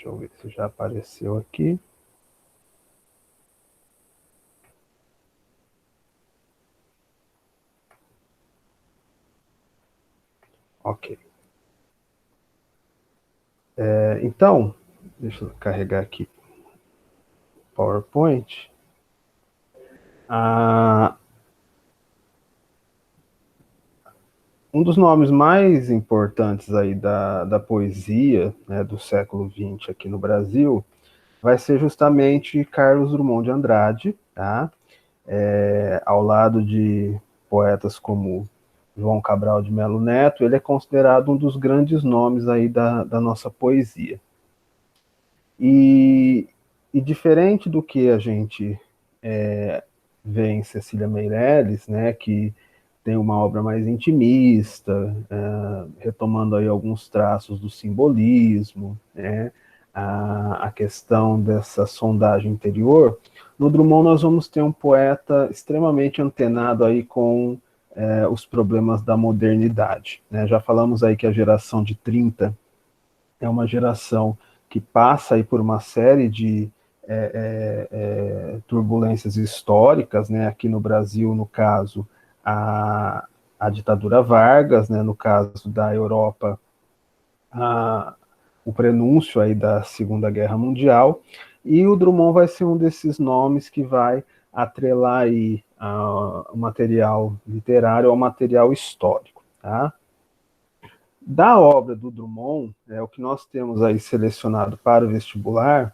Deixa eu ver se já apareceu aqui. Ok. Então, deixa eu carregar aqui o PowerPoint. Um dos nomes mais importantes aí da poesia, né, do século XX aqui no Brasil vai ser justamente Carlos Drummond de Andrade, tá? Ao lado de poetas como João Cabral de Melo Neto, ele é considerado um dos grandes nomes aí da nossa poesia. E, e diferente do que a gente vê em Cecília Meirelles, né, que tem uma obra mais intimista, retomando aí alguns traços do simbolismo, né, a questão dessa sondagem interior. No Drummond nós vamos ter um poeta extremamente antenado aí com os problemas da modernidade, né? Já falamos aí que a geração de 30 é uma geração que passa aí por uma série de turbulências históricas, né? Aqui no Brasil, no caso, a ditadura Vargas, né? No caso da Europa, o prenúncio aí da Segunda Guerra Mundial, e o Drummond vai ser um desses nomes que vai atrelar aí o material literário ao material histórico, tá? Da obra do Drummond, o que nós temos aí selecionado para o vestibular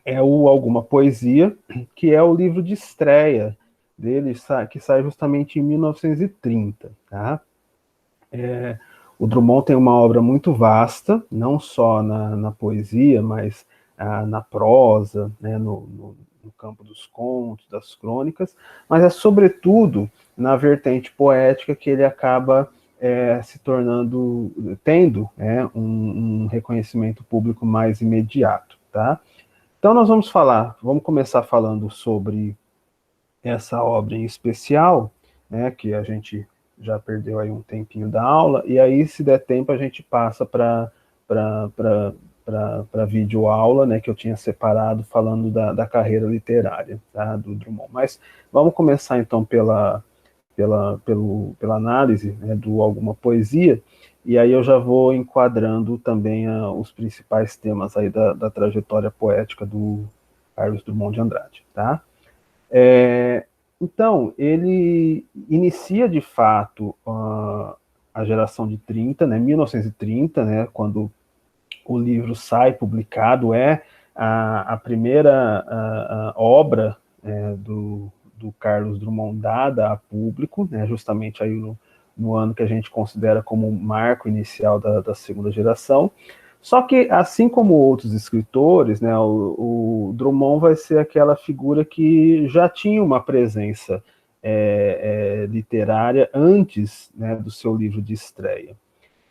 é o Alguma Poesia, que é o livro de estreia dele, que sai justamente em 1930. Tá? O Drummond tem uma obra muito vasta, não só na poesia, mas na prosa, né, no campo dos contos, das crônicas, mas é sobretudo na vertente poética que ele acaba se tornando, tendo um reconhecimento público mais imediato, tá? Então nós vamos começar falando sobre essa obra em especial, né, que a gente já perdeu aí um tempinho da aula, e aí se der tempo a gente passa para videoaula, né, que eu tinha separado falando da carreira literária, tá, do Drummond. Mas vamos começar então pela análise, né, do Alguma Poesia, e aí eu já vou enquadrando também os principais temas aí da trajetória poética do Carlos Drummond de Andrade, tá? Então, ele inicia de fato a geração de 30, né, 1930, né, quando o livro sai publicado, a primeira obra do Carlos Drummond dada a público, né, justamente aí no ano que a gente considera como um marco inicial da segunda geração. Só que, assim como outros escritores, né, o Drummond vai ser aquela figura que já tinha uma presença literária antes, né, do seu livro de estreia.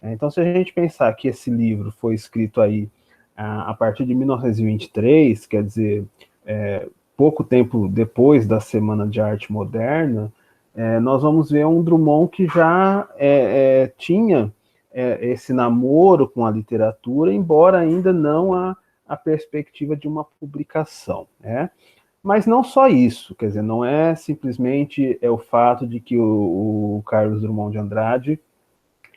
Então, se a gente pensar que esse livro foi escrito aí a partir de 1923, quer dizer, pouco tempo depois da Semana de Arte Moderna, nós vamos ver um Drummond que já tinha esse namoro com a literatura, embora ainda não a perspectiva de uma publicação, né? Mas não só isso, quer dizer, não é simplesmente o fato de que o Carlos Drummond de Andrade,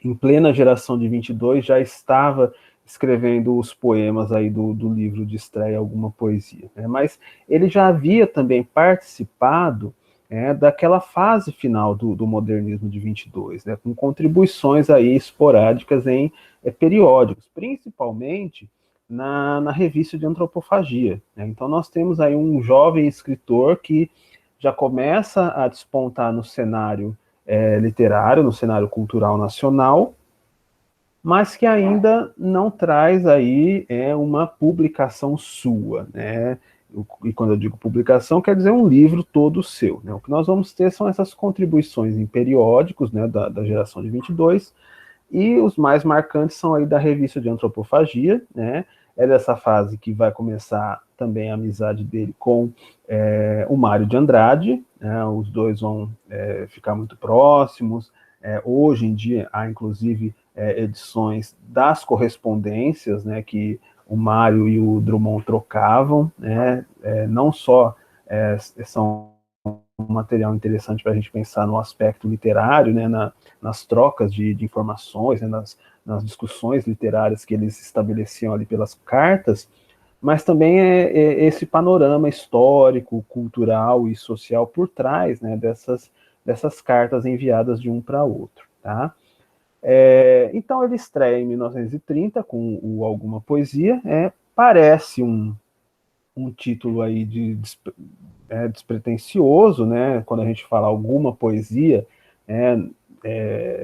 em plena geração de 22, já estava escrevendo os poemas aí do livro de estreia Alguma Poesia, né? Mas ele já havia também participado daquela fase final do modernismo de 22, né, com contribuições aí esporádicas em periódicos, principalmente na revista de antropofagia, né? Então nós temos aí um jovem escritor que já começa a despontar no cenário literário, no cenário cultural nacional, mas que ainda não traz aí uma publicação sua, né? E quando eu digo publicação, quer dizer um livro todo seu, né? O que nós vamos ter são essas contribuições em periódicos, né, da geração de 22, e os mais marcantes são aí da revista de antropofagia, né? É dessa fase que vai começar também a amizade dele com o Mário de Andrade, né? Os dois vão ficar muito próximos. Hoje em dia há inclusive edições das correspondências, né, que o Mário e o Drummond trocavam, né? Não só são um material interessante para a gente pensar no aspecto literário, né? Nas trocas de informações, né? Nas discussões literárias que eles estabeleciam ali pelas cartas, mas também esse panorama histórico, cultural e social por trás, né, dessas cartas enviadas de um para outro. Tá? Então ele estreia em 1930 com o Alguma Poesia, parece um título aí despretensioso, né? Quando a gente fala alguma poesia,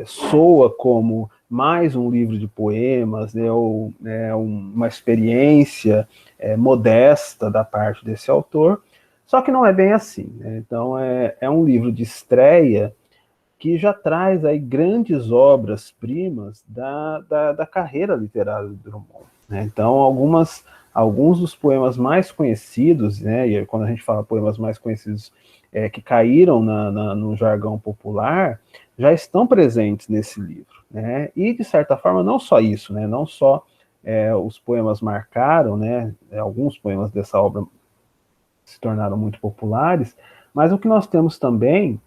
soa como mais um livro de poemas, né? Ou uma experiência modesta da parte desse autor, só que não é bem assim, né? Então é um livro de estreia que já traz aí grandes obras-primas da carreira literária do Drummond, né? Então, alguns dos poemas mais conhecidos, né, e quando a gente fala poemas mais conhecidos que caíram no jargão popular, já estão presentes nesse livro, né? E, de certa forma, não só isso, né? Não só os poemas marcaram, né? Alguns poemas dessa obra se tornaram muito populares, mas o que nós temos também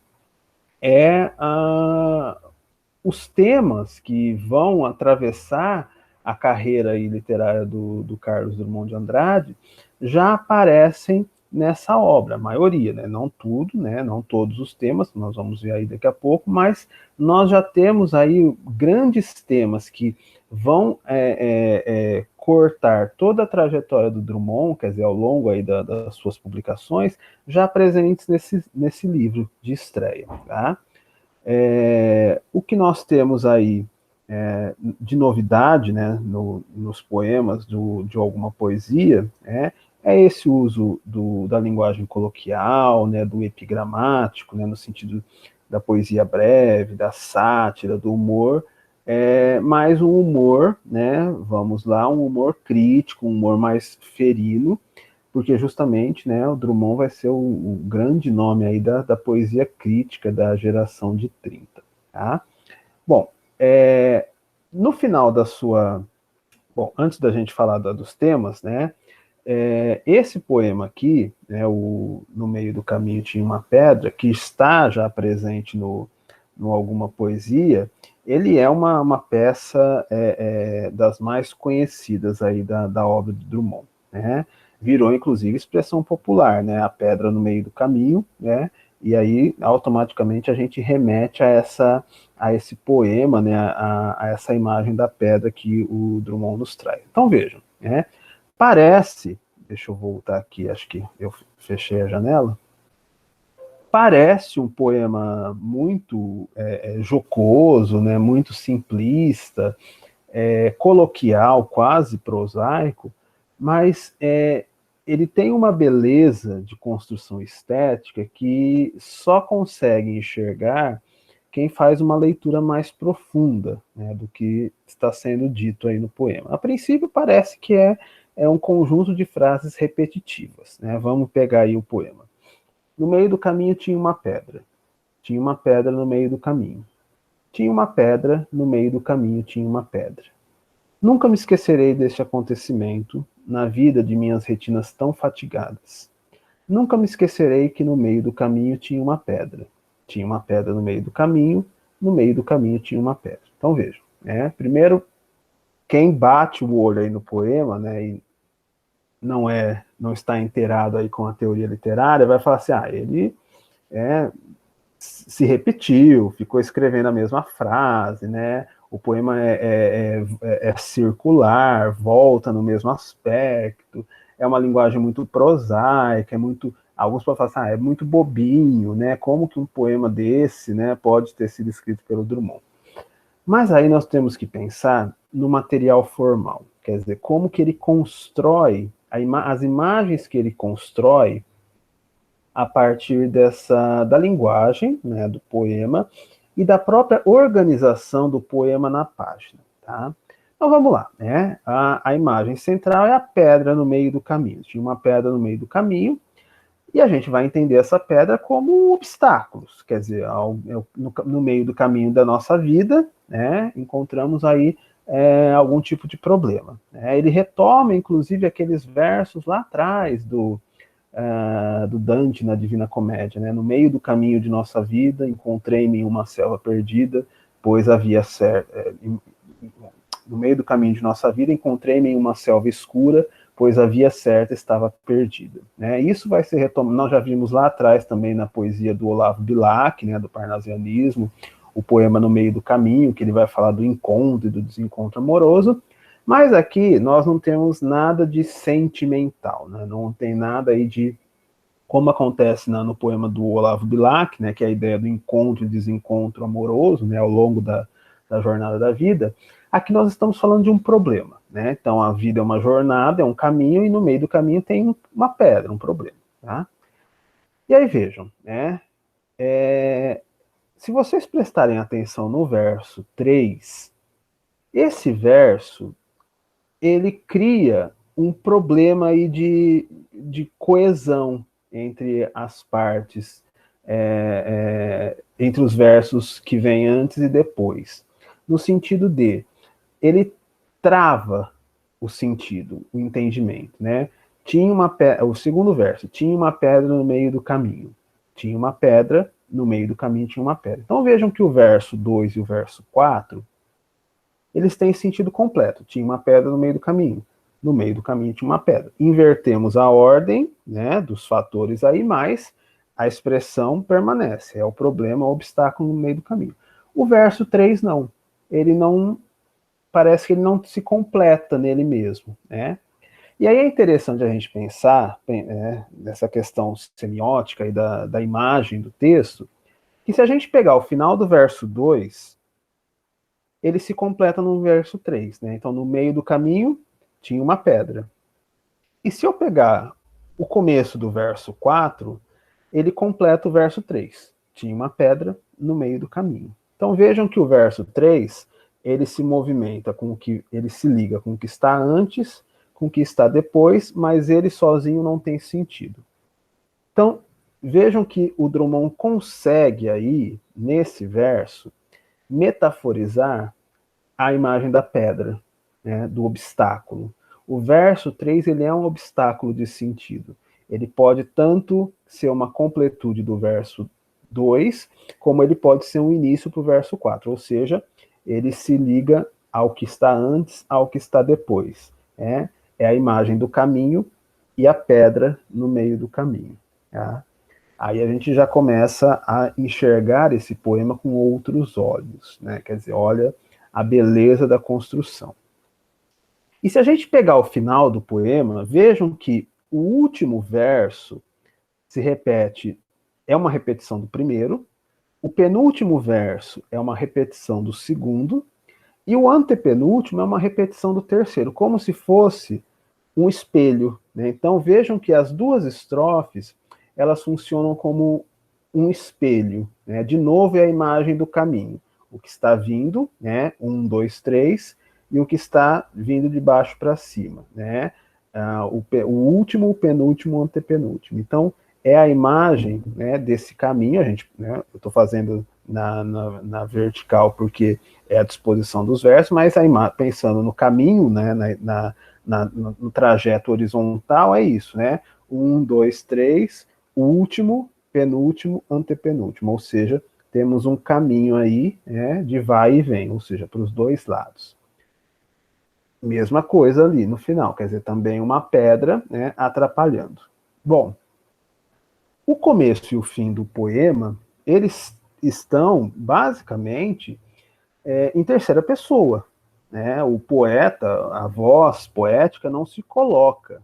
os temas que vão atravessar a carreira aí literária do Carlos Drummond de Andrade já aparecem nessa obra, a maioria, né? Não tudo, né? Não todos os temas, nós vamos ver aí daqui a pouco, mas nós já temos aí grandes temas que vão cortar toda a trajetória do Drummond, quer dizer, ao longo aí das suas publicações, já presentes nesse livro de estreia, tá? O que nós temos aí de novidade, né, nos poemas de alguma poesia, esse uso da linguagem coloquial, né, do epigramático, né, no sentido da poesia breve, da sátira, do humor, mas um humor, né, vamos lá, um humor crítico, um humor mais ferino, porque justamente, né, o Drummond vai ser o grande nome aí da poesia crítica da geração de 30, tá? Bom, no final da sua... Bom, antes da gente falar dos temas, né, esse poema aqui, né, No Meio do Caminho Tinha uma Pedra, que está já presente no Alguma Poesia, ele é uma peça das mais conhecidas aí da obra de Drummond, né? Virou, inclusive, expressão popular, né? A pedra no meio do caminho, né? E aí, automaticamente, a gente remete a esse poema, né? A essa imagem da pedra que o Drummond nos traz. Então, vejam, né? Parece, deixa eu voltar aqui, acho que eu fechei a janela, parece um poema muito jocoso, né, muito simplista, coloquial, quase prosaico, mas ele tem uma beleza de construção estética que só consegue enxergar quem faz uma leitura mais profunda, né, do que está sendo dito aí no poema. A princípio parece que é um conjunto de frases repetitivas, né? Vamos pegar aí o poema. No meio do caminho tinha uma pedra. Tinha uma pedra no meio do caminho. Tinha uma pedra no meio do caminho, tinha uma pedra. Nunca me esquecerei deste acontecimento na vida de minhas retinas tão fatigadas. Nunca me esquecerei que no meio do caminho tinha uma pedra. Tinha uma pedra no meio do caminho tinha uma pedra. Então vejam, primeiro, quem bate o olho aí no poema, né, e não está inteirado aí com a teoria literária, vai falar assim, ele se repetiu, ficou escrevendo a mesma frase, né? O poema é circular, volta no mesmo aspecto, é uma linguagem muito prosaica, alguns podem falar assim, é muito bobinho, né? Como que um poema desse, né, pode ter sido escrito pelo Drummond? Mas aí nós temos que pensar no material formal, quer dizer, como que ele constrói, as imagens que ele constrói a partir da linguagem, né, do poema, e da própria organização do poema na página. Tá? Então vamos lá. Né? A imagem central é a pedra no meio do caminho. Tinha uma pedra no meio do caminho, e a gente vai entender essa pedra como obstáculos, quer dizer, no meio do caminho da nossa vida, né, encontramos aí algum tipo de problema. Ele retoma, inclusive, aqueles versos lá atrás do Dante na Divina Comédia, né? No meio do caminho de nossa vida, encontrei-me em uma selva perdida, pois havia no meio do caminho de nossa vida, encontrei-me em uma selva escura, pois a via certa estava perdida. Isso vai ser retomado, nós já vimos lá atrás também na poesia do Olavo Bilac, né, do parnasianismo, o poema No Meio do Caminho, que ele vai falar do encontro e do desencontro amoroso, mas aqui nós não temos nada de sentimental, né? Não tem nada aí de, como acontece no poema do Olavo Bilac, né, que é a ideia do encontro e desencontro amoroso, né, ao longo da jornada da vida. Aqui nós estamos falando de um problema, né? Então a vida é uma jornada, é um caminho, e no meio do caminho tem uma pedra, um problema, tá? E aí vejam, né? Se vocês prestarem atenção no verso 3, esse verso ele cria um problema aí de coesão entre as partes, entre os versos que vêm antes e depois, no sentido de ele trava o sentido, o entendimento, né? O segundo verso, tinha uma pedra no meio do caminho. Tinha uma pedra, no meio do caminho tinha uma pedra. Então vejam que o verso 2 e o verso 4, eles têm sentido completo. Tinha uma pedra no meio do caminho. No meio do caminho tinha uma pedra. Invertemos a ordem, né, dos fatores aí, mas a expressão permanece. É o problema, o obstáculo no meio do caminho. O verso 3 não. Ele não, parece que ele não se completa nele mesmo, né? E aí é interessante a gente pensar, nessa questão semiótica e da imagem do texto, que se a gente pegar o final do verso 2, ele se completa no verso 3, né? Então, no meio do caminho, tinha uma pedra. E se eu pegar o começo do verso 4, ele completa o verso 3. Tinha uma pedra no meio do caminho. Então, vejam que o verso 3, ele se movimenta com o que, ele se liga com o que está antes, com o que está depois, mas ele sozinho não tem sentido. Então, vejam que o Drummond consegue aí, nesse verso, metaforizar a imagem da pedra, né, do obstáculo. O verso 3, ele é um obstáculo de sentido. Ele pode tanto ser uma completude do verso 2, como ele pode ser um início para o verso 4, ou seja, ele se liga ao que está antes, ao que está depois. É a imagem do caminho e a pedra no meio do caminho. Tá? Aí a gente já começa a enxergar esse poema com outros olhos, né? Quer dizer, olha a beleza da construção. E se a gente pegar o final do poema, vejam que o último verso se repete, é uma repetição do primeiro, o penúltimo verso é uma repetição do segundo, e o antepenúltimo é uma repetição do terceiro, como se fosse um espelho, né? Então vejam que as duas estrofes, elas funcionam como um espelho, né? De novo é a imagem do caminho, o que está vindo, né? 1, 2, 3, e o que está vindo de baixo para cima, né? O último, o penúltimo, o antepenúltimo. Então é a imagem, né, desse caminho, né, eu estou fazendo na vertical porque é a disposição dos versos, mas pensando no caminho, né, no trajeto horizontal, é isso, né? 1, 2, 3, último, penúltimo, antepenúltimo, ou seja, temos um caminho aí, né, de vai e vem, ou seja, para os dois lados. Mesma coisa ali no final, quer dizer, também uma pedra, né, atrapalhando. Bom, o começo e o fim do poema, eles estão, basicamente, em terceira pessoa, né? O poeta, a voz poética não se coloca.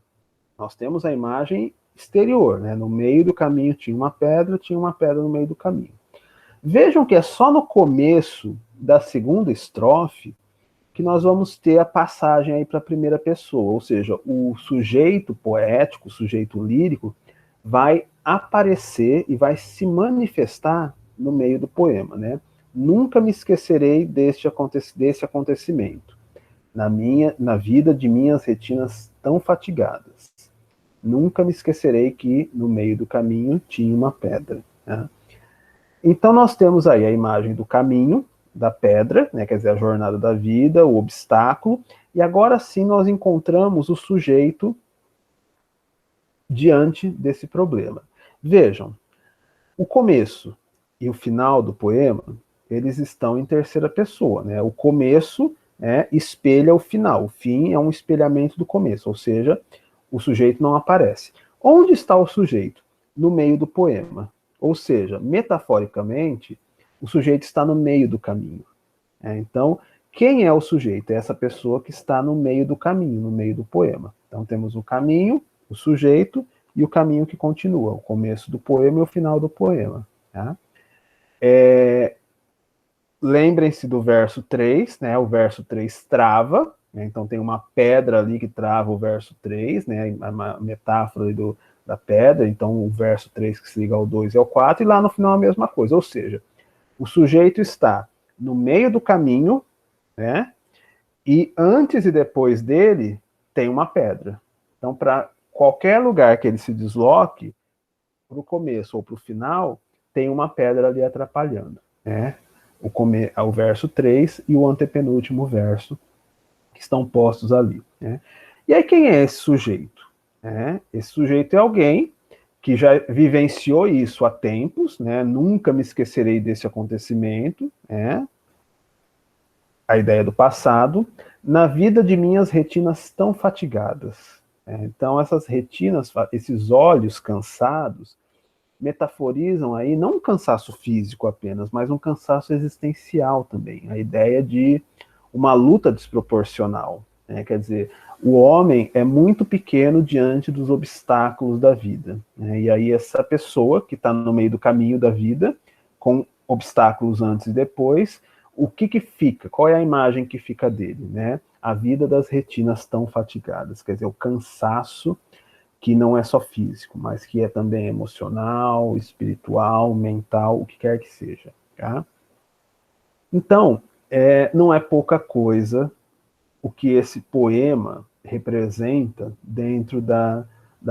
Nós temos a imagem exterior, né? No meio do caminho tinha uma pedra no meio do caminho. Vejam que é só no começo da segunda estrofe que nós vamos ter a passagem aí para a primeira pessoa, ou seja, o sujeito poético, o sujeito lírico, vai aparecer e vai se manifestar no meio do poema, né? Nunca me esquecerei desse acontecimento na vida de minhas retinas tão fatigadas. Nunca me esquecerei que no meio do caminho tinha uma pedra. Né? Então nós temos aí a imagem do caminho, da pedra, né, quer dizer, a jornada da vida, o obstáculo, e agora sim nós encontramos o sujeito diante desse problema. Vejam, o começo e o final do poema, eles estão em terceira pessoa, né? O começo espelha o final, o fim é um espelhamento do começo, ou seja, o sujeito não aparece. Onde está o sujeito? No meio do poema. Ou seja, metaforicamente, o sujeito está no meio do caminho. Então, quem é o sujeito? É essa pessoa que está no meio do caminho, no meio do poema. Então, temos o caminho, o sujeito e o caminho que continua, o começo do poema e o final do poema. Tá? Lembrem-se do verso 3, né? O verso 3 trava, né? Então tem uma pedra ali que trava o verso 3, né? A metáfora da pedra, então o verso 3 que se liga ao 2 e ao 4, e lá no final a mesma coisa, ou seja, o sujeito está no meio do caminho, né? E antes e depois dele tem uma pedra. Então, para qualquer lugar que ele se desloque, para o começo ou para o final, tem uma pedra ali atrapalhando, né? O verso 3 e o antepenúltimo verso que estão postos ali, né? E aí quem é esse sujeito? Esse sujeito é alguém que já vivenciou isso há tempos, né? Nunca me esquecerei desse acontecimento, né? A ideia do passado, na vida de minhas retinas tão fatigadas. Então essas retinas, esses olhos cansados, metaforizam aí não um cansaço físico apenas, mas um cansaço existencial também. A ideia de uma luta desproporcional. Né? Quer dizer, o homem é muito pequeno diante dos obstáculos da vida. Né? E aí essa pessoa que está no meio do caminho da vida, com obstáculos antes e depois, o que fica? Qual é a imagem que fica dele? Né? A vida das retinas tão fatigadas, quer dizer, o cansaço que não é só físico, mas que é também emocional, espiritual, mental, o que quer que seja. Tá? Então, não é pouca coisa o que esse poema representa dentro da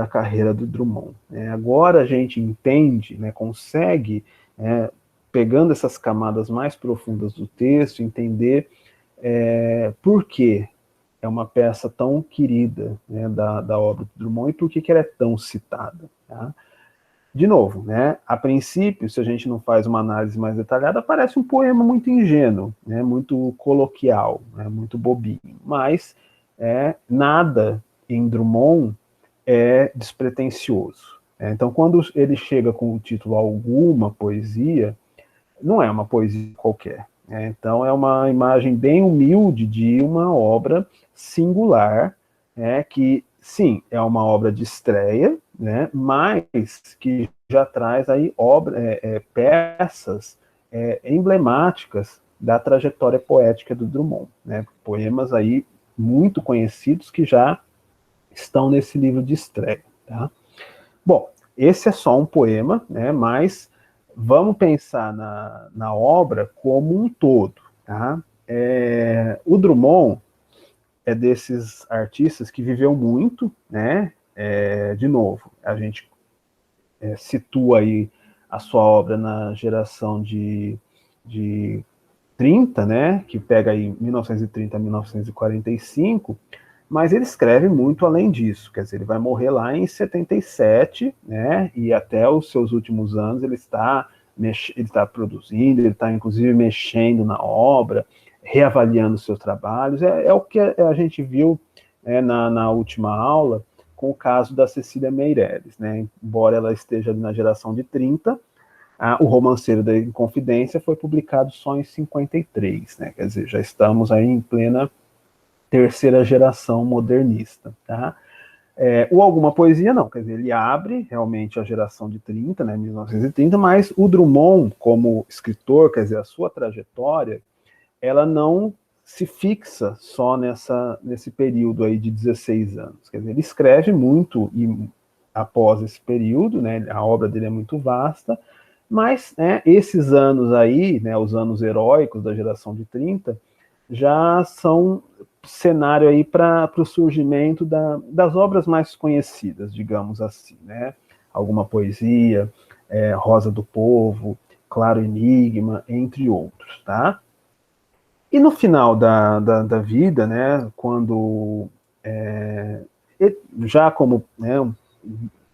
carreira do Drummond. Agora a gente entende, né, consegue, pegando essas camadas mais profundas do texto, entender por que é uma peça tão querida, né, da obra do Drummond e por que ela é tão citada. Tá? De novo, né, a princípio, se a gente não faz uma análise mais detalhada, parece um poema muito ingênuo, né, muito coloquial, né, muito bobinho, mas nada em Drummond é despretensioso. Então, quando ele chega com o título Alguma Poesia, não é uma poesia qualquer. Então, é uma imagem bem humilde de uma obra singular, que, sim, é uma obra de estreia, né, mas que já traz aí peças emblemáticas da trajetória poética do Drummond, né, poemas aí muito conhecidos que já estão nesse livro de estreia. Tá? Bom, esse é só um poema, né, mas vamos pensar na obra como um todo. Tá? O Drummond é desses artistas que viveu muito, né? De novo, a gente situa aí a sua obra na geração de 30, né? Que pega aí 1930 a 1945, mas ele escreve muito além disso, quer dizer, ele vai morrer lá em 77, né? E até os seus últimos anos ele está produzindo, ele está inclusive mexendo na obra, reavaliando seus trabalhos. É o que a gente viu na última aula com o caso da Cecília Meirelles, né? Embora ela esteja na geração de 30, o Romanceiro da Inconfidência foi publicado só em 53, né? Quer dizer, já estamos aí em plena terceira geração modernista. Tá? O Alguma Poesia não, quer dizer, ele abre realmente a geração de 30, né, 1930, mas o Drummond, como escritor, quer dizer, a sua trajetória, ela não se fixa só nesse período aí de 16 anos. Quer dizer, ele escreve muito após esse período, né, a obra dele é muito vasta, mas esses anos aí, né, os anos heróicos da geração de 30, já são cenário aí para o surgimento das obras mais conhecidas, digamos assim, né? Alguma Poesia, Rosa do Povo, Claro Enigma, entre outros, tá? E no final da vida, né, quando já como, né, um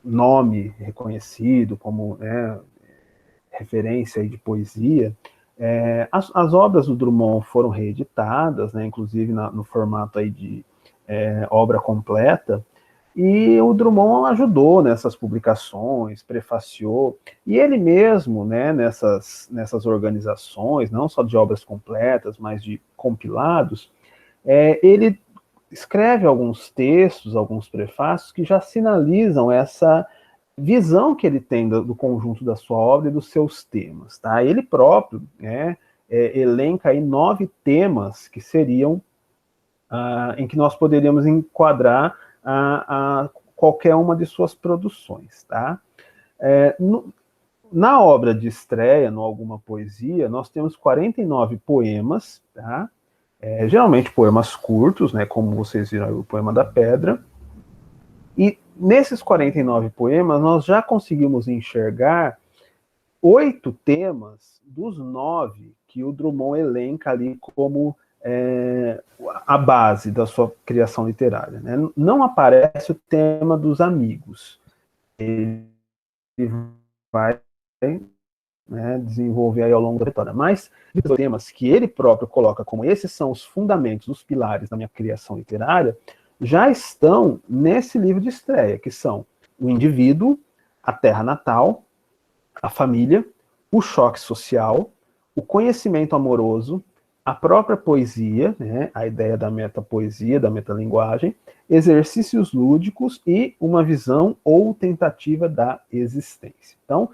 nome reconhecido, como, né, referência aí de poesia, as obras do Drummond foram reeditadas, né, inclusive no formato aí de obra completa, e o Drummond ajudou nessas publicações, prefaciou, e ele mesmo, né, nessas organizações, não só de obras completas, mas de compilados, ele escreve alguns textos, alguns prefácios que já sinalizam essa visão que ele tem do conjunto da sua obra e dos seus temas. Tá? Ele próprio, né, elenca aí 9 temas que seriam em que nós poderíamos enquadrar qualquer uma de suas produções. Tá? Na obra de estreia, no Alguma Poesia, nós temos 49 poemas, tá? Geralmente poemas curtos, né, como vocês viram o Poema da Pedra, e nesses 49 poemas nós já conseguimos enxergar 8 temas dos 9 que o Drummond elenca ali como a base da sua criação literária. Né? Não aparece o tema dos amigos. Ele vai, né, desenvolver aí ao longo da história. Mas os temas que ele próprio coloca como esses são os fundamentos, os pilares da minha criação literária, já estão nesse livro de estreia, que são o indivíduo, a terra natal, a família, o choque social, o conhecimento amoroso, a própria poesia, né, a ideia da metapoesia, da metalinguagem, exercícios lúdicos e uma visão ou tentativa da existência. Então,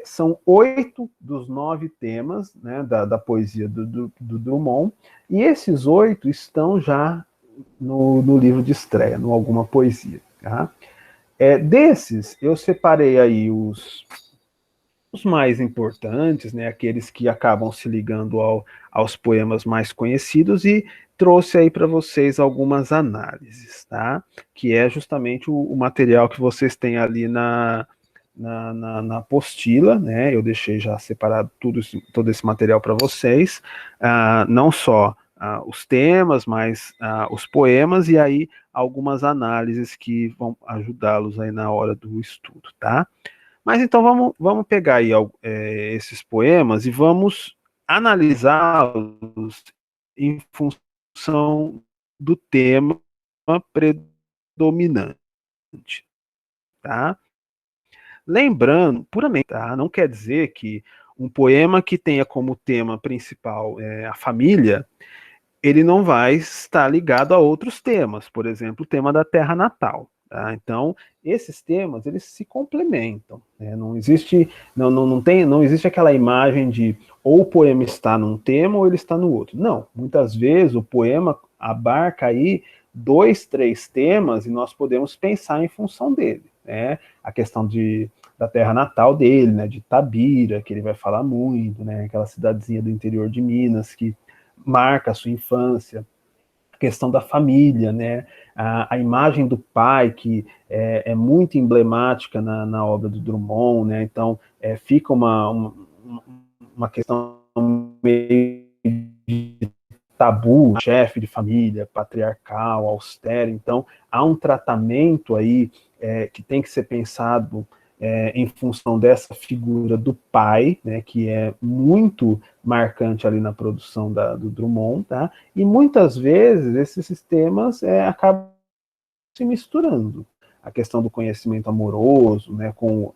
são 8 dos 9 temas, né, da poesia do Drummond, e esses 8 estão já no livro de estreia, no Alguma Poesia. Tá? Desses, eu separei aí os mais importantes, né, aqueles que acabam se ligando aos poemas mais conhecidos, e trouxe aí para vocês algumas análises, tá? Que é justamente o material que vocês têm ali na apostila, né? Eu deixei já separado todo esse material para vocês, não só os temas, mas os poemas, e aí algumas análises que vão ajudá-los aí na hora do estudo, tá? Mas então vamos pegar aí esses poemas e vamos analisá-los em função do tema predominante, tá? Lembrando, puramente, tá? Não quer dizer que um poema que tenha como tema principal a família, ele não vai estar ligado a outros temas, por exemplo, o tema da terra natal. Tá? Então, esses temas, eles se complementam. Né? Não existe, não existe aquela imagem de ou o poema está num tema ou ele está no outro. Não, muitas vezes o poema abarca aí 2, 3 temas e nós podemos pensar em função dele. Né? A questão da terra natal dele, né? De Itabira, que ele vai falar muito, né? Aquela cidadezinha do interior de Minas que marca a sua infância, a questão da família, né? A imagem do pai, que é muito emblemática na obra do Drummond, né? Então, fica uma questão meio de tabu, chefe de família, patriarcal, austero. Então, há um tratamento aí que tem que ser pensado em função dessa figura do pai, né, que é muito marcante ali na produção do Drummond, tá? E muitas vezes esses sistemas acabam se misturando. A questão do conhecimento amoroso, né, com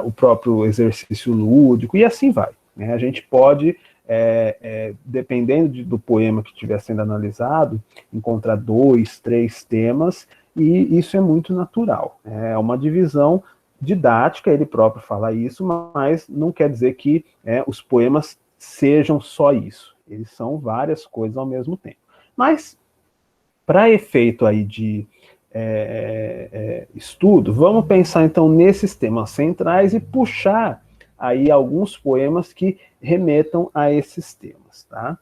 o próprio exercício lúdico, e assim vai. Né? A gente pode, dependendo do poema que estiver sendo analisado, encontrar 2, 3 temas, e isso é muito natural. É uma divisão didática, ele próprio fala isso, mas não quer dizer que os poemas sejam só isso. Eles são várias coisas ao mesmo tempo. Mas, para efeito aí de estudo, vamos pensar então nesses temas centrais e puxar aí alguns poemas que remetam a esses temas, tá?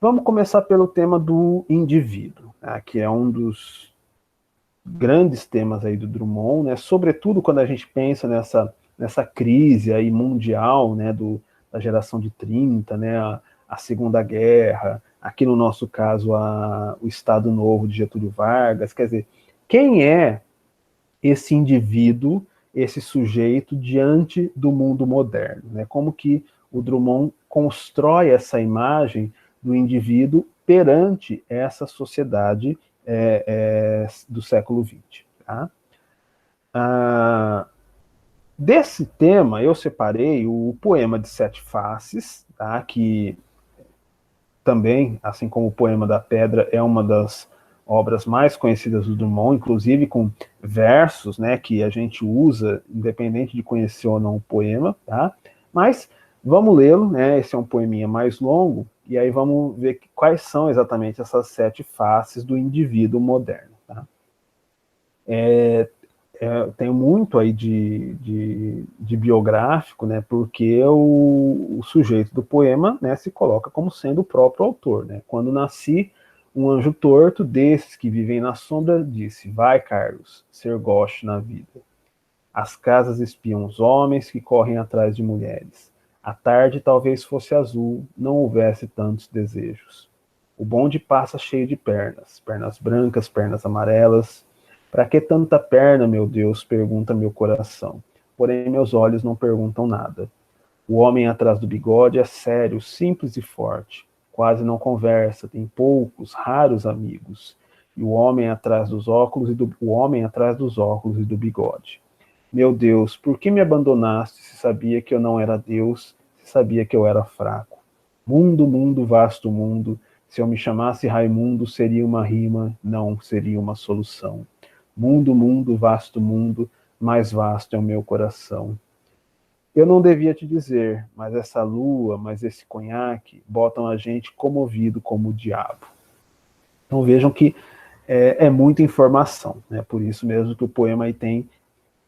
Vamos começar pelo tema do indivíduo, tá? Que é um dos grandes temas aí do Drummond, né? Sobretudo quando a gente pensa nessa crise aí mundial, né? da geração de 30, né, a Segunda Guerra, aqui no nosso caso o Estado Novo de Getúlio Vargas. Quer dizer, quem é esse indivíduo, esse sujeito diante do mundo moderno, né? Como que o Drummond constrói essa imagem do indivíduo perante essa sociedade do século XX. Tá? Desse tema, eu separei o poema de Sete Faces, tá? Que também, assim como o Poema da Pedra, é uma das obras mais conhecidas do Drummond, inclusive com versos, né, que a gente usa, independente de conhecer ou não o poema, tá? Mas vamos lê-lo, né? Esse é um poeminha mais longo, e aí vamos ver quais são exatamente essas sete faces do indivíduo moderno, tá? Tenho muito aí de biográfico, né, porque o sujeito do poema, né, se coloca como sendo o próprio autor, né? Quando nasci, um anjo torto desses que vivem na sombra disse: vai, Carlos, ser goste na vida. As casas espiam os homens que correm atrás de mulheres. A tarde talvez fosse azul, não houvesse tantos desejos. O bonde passa cheio de pernas, pernas brancas, pernas amarelas. Para que tanta perna, meu Deus? Pergunta meu coração. Porém, meus olhos não perguntam nada. O homem atrás do bigode é sério, simples e forte. Quase não conversa, tem poucos, raros amigos. E o homem atrás dos óculos o homem atrás dos óculos e do bigode. Meu Deus, por que me abandonaste se sabia que eu não era Deus, se sabia que eu era fraco? Mundo, mundo, vasto mundo, se eu me chamasse Raimundo, seria uma rima, não seria uma solução. Mundo, mundo, vasto mundo, mais vasto é o meu coração. Eu não devia te dizer, mas essa lua, mas esse conhaque, botam a gente comovido como o diabo. Então vejam que é muita informação, né? Por isso mesmo que o poema aí tem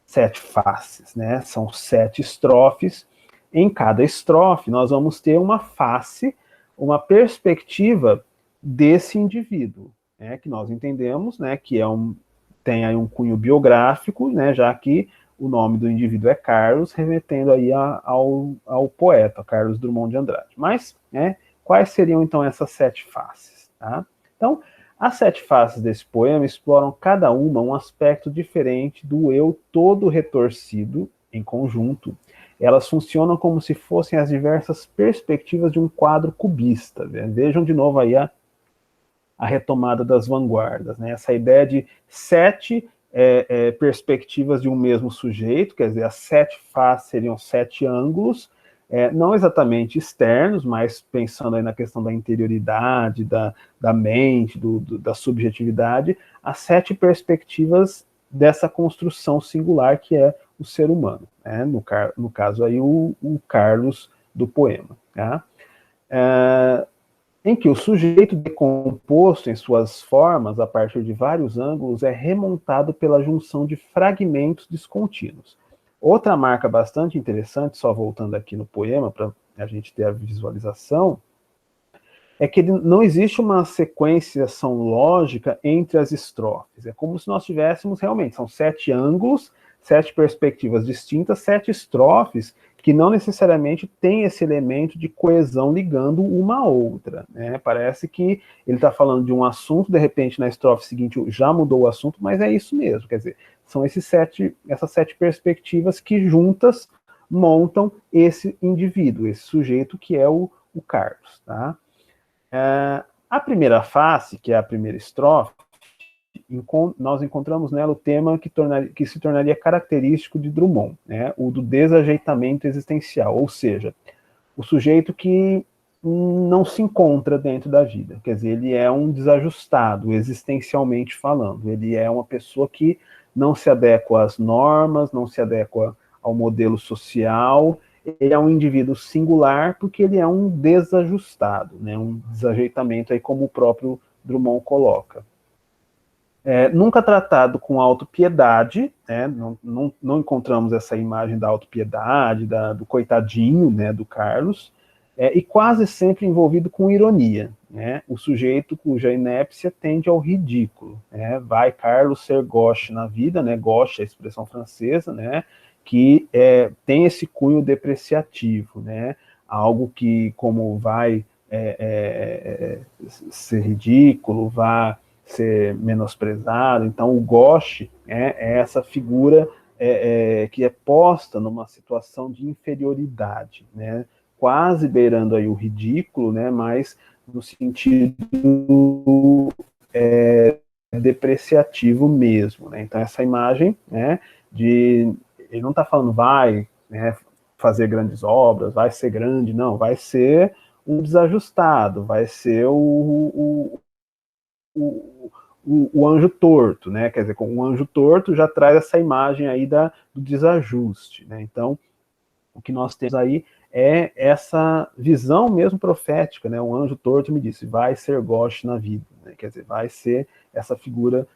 sete faces, né? São sete estrofes. Em cada estrofe, nós vamos ter uma face, uma perspectiva desse indivíduo, né? Que nós entendemos, né? Que tem aí um cunho biográfico, né? Já que o nome do indivíduo é Carlos, remetendo aí ao poeta Carlos Drummond de Andrade. Mas, né? Quais seriam então essas sete faces? Tá? Então, as sete faces desse poema exploram cada uma um aspecto diferente do eu todo retorcido em conjunto. Elas funcionam como se fossem as diversas perspectivas de um quadro cubista. Vejam de novo aí a retomada das vanguardas, né? Essa ideia de sete perspectivas de um mesmo sujeito, quer dizer, as sete faces seriam sete ângulos, não exatamente externos, mas pensando aí na questão da interioridade, da mente, da subjetividade, as sete perspectivas dessa construção singular que é o ser humano, né? No caso aí o Carlos do poema, tá? Em que o sujeito decomposto em suas formas, a partir de vários ângulos, é remontado pela junção de fragmentos descontínuos. Outra marca bastante interessante, só voltando aqui no poema, para a gente ter a visualização, é que não existe uma sequenciação lógica entre as estrofes. É como se nós tivéssemos realmente, são sete ângulos, sete perspectivas distintas, sete estrofes que não necessariamente tem esse elemento de coesão ligando uma a outra, né? Parece que ele está falando de um assunto, de repente na estrofe seguinte já mudou o assunto, mas é isso mesmo, quer dizer, são essas sete perspectivas que juntas montam esse indivíduo, esse sujeito que é o Carlos, tá? A primeira face, que é a primeira estrofe, nós encontramos nela o tema que se tornaria característico de Drummond, né? O do desajeitamento existencial, ou seja, o sujeito que não se encontra dentro da vida, quer dizer, ele é um desajustado, existencialmente falando, ele é uma pessoa que não se adequa às normas, não se adequa ao modelo social, ele é um indivíduo singular porque ele é um desajustado, né? Um desajeitamento, aí como o próprio Drummond coloca. Nunca tratado com autopiedade, né? Não encontramos essa imagem da autopiedade, do coitadinho, né, do Carlos, e quase sempre envolvido com ironia, né? O sujeito cuja inépcia tende ao ridículo, né? Vai Carlos ser gauche na vida, né? Gauche é a expressão francesa, né? Que tem esse cunho depreciativo, né? algo que, como vai ser ridículo, vai ser menosprezado. Então, o gauche é essa figura que é posta numa situação de inferioridade, né? Quase beirando aí o ridículo, né? Mas no sentido depreciativo mesmo, né? Então, essa imagem, né, ele não está falando vai, né, fazer grandes obras, vai ser grande, não, vai ser um desajustado, vai ser o anjo torto, né? Quer dizer, com o anjo torto já traz essa imagem aí do desajuste, né? Então, o que nós temos aí é essa visão mesmo profética, né? O anjo torto me disse, vai ser gauche na vida, né? Quer dizer, vai ser essa figura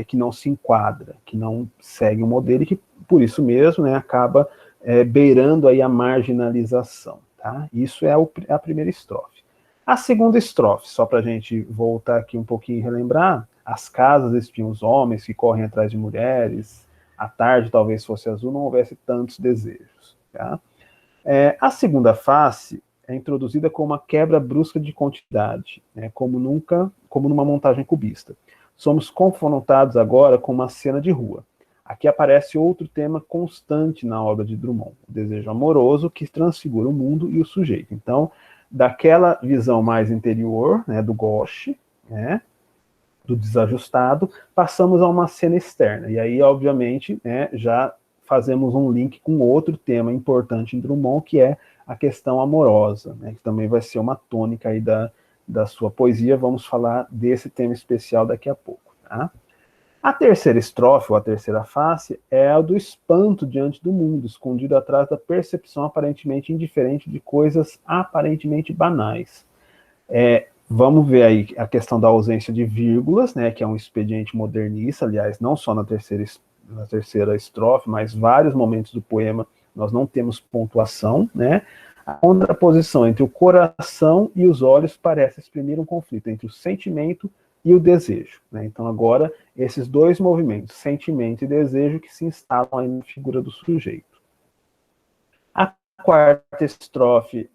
que não se enquadra, que não segue um modelo e que, por isso mesmo, né, acaba beirando aí a marginalização, tá? Isso é a primeira estrofe. A segunda estrofe, só para a gente voltar aqui um pouquinho e relembrar, as casas espiam os homens que correm atrás de mulheres, a tarde talvez fosse azul, não houvesse tantos desejos. Tá? A segunda face é introduzida como uma quebra brusca de continuidade, né, como numa montagem cubista. Somos confrontados agora com uma cena de rua. Aqui aparece outro tema constante na obra de Drummond, o desejo amoroso que transfigura o mundo e o sujeito. Então, daquela visão mais interior, né, do gauche, né, do desajustado, passamos a uma cena externa. E aí, obviamente, né, já fazemos um link com outro tema importante em Drummond, que é a questão amorosa, né, que também vai ser uma tônica aí da sua poesia. Vamos falar desse tema especial daqui a pouco. Tá? A terceira estrofe, ou a terceira face, é a do espanto diante do mundo, escondido atrás da percepção aparentemente indiferente de coisas aparentemente banais. Vamos ver aí a questão da ausência de vírgulas, né, que é um expediente modernista, aliás, não só na terceira estrofe, mas vários momentos do poema nós não temos pontuação, né? A contraposição entre o coração e os olhos parece exprimir um conflito entre o sentimento e o desejo, né? Então agora esses dois movimentos, sentimento e desejo, que se instalam aí na figura do sujeito. A quarta estrofe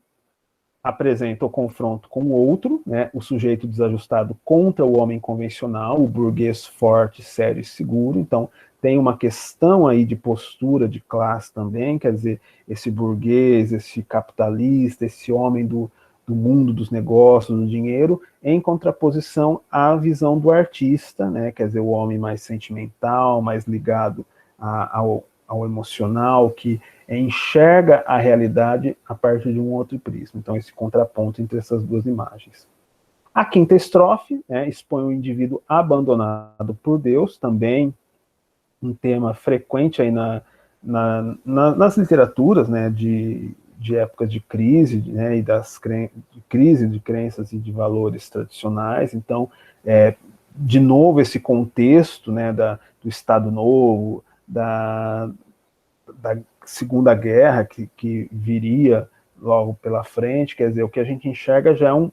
apresenta o confronto com o outro, né, o sujeito desajustado contra o homem convencional, o burguês forte, sério e seguro. Então, tem uma questão aí de postura, de classe também, quer dizer, esse burguês, esse capitalista, esse homem do mundo dos negócios, do dinheiro, em contraposição à visão do artista, né, quer dizer, o homem mais sentimental, mais ligado ao emocional, que enxerga a realidade a partir de um outro prisma. Então, esse contraponto entre essas duas imagens. A quinta estrofe expõe o indivíduo abandonado por Deus, também um tema frequente aí nas literaturas, né, de épocas de crise, né, e de crise de crenças e de valores tradicionais. Então, de novo, esse contexto, né, do Estado Novo, da Segunda Guerra que viria logo pela frente, quer dizer, o que a gente enxerga já é um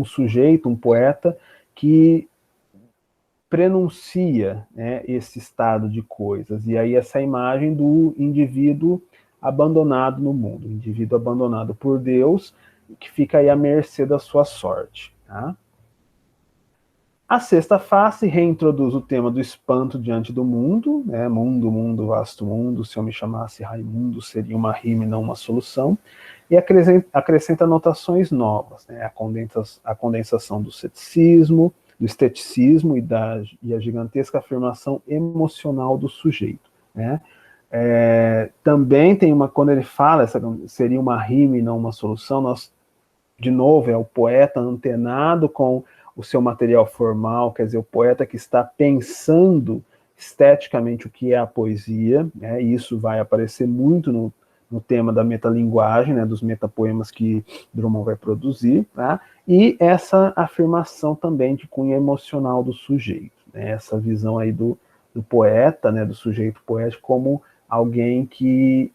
sujeito, um poeta, que prenuncia, né, esse estado de coisas. E aí essa imagem do indivíduo abandonado no mundo, indivíduo abandonado por Deus, que fica aí à mercê da sua sorte. Tá? A sexta face reintroduz o tema do espanto diante do mundo, né? Mundo, mundo, vasto mundo, se eu me chamasse Raimundo, seria uma rima e não uma solução, e acrescenta anotações novas, né? A condensação do ceticismo, do esteticismo e a gigantesca afirmação emocional do sujeito, né? Também tem quando ele fala, essa seria uma rima e não uma solução, de novo, é o poeta antenado com o seu material formal, quer dizer, o poeta que está pensando esteticamente o que é a poesia, né, e isso vai aparecer muito no tema da metalinguagem, né, dos metapoemas que Drummond vai produzir, tá? E essa afirmação também de cunho emocional do sujeito, né, essa visão aí do poeta, né, do sujeito poético como alguém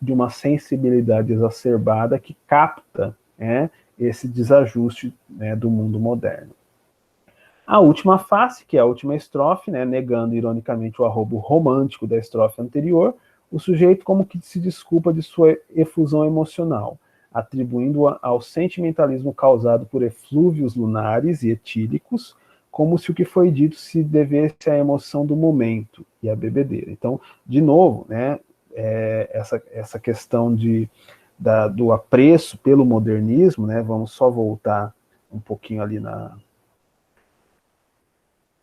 de uma sensibilidade exacerbada que capta, né, esse desajuste, né, do mundo moderno. A última face, que é a última estrofe, né, negando ironicamente o arrobo romântico da estrofe anterior, o sujeito como que se desculpa de sua efusão emocional. atribuindo ao sentimentalismo causado por eflúvios lunares e etílicos, como se o que foi dito se devesse à emoção do momento e à bebedeira. Então, de novo, né, essa questão do apreço pelo modernismo, né, vamos só voltar um pouquinho ali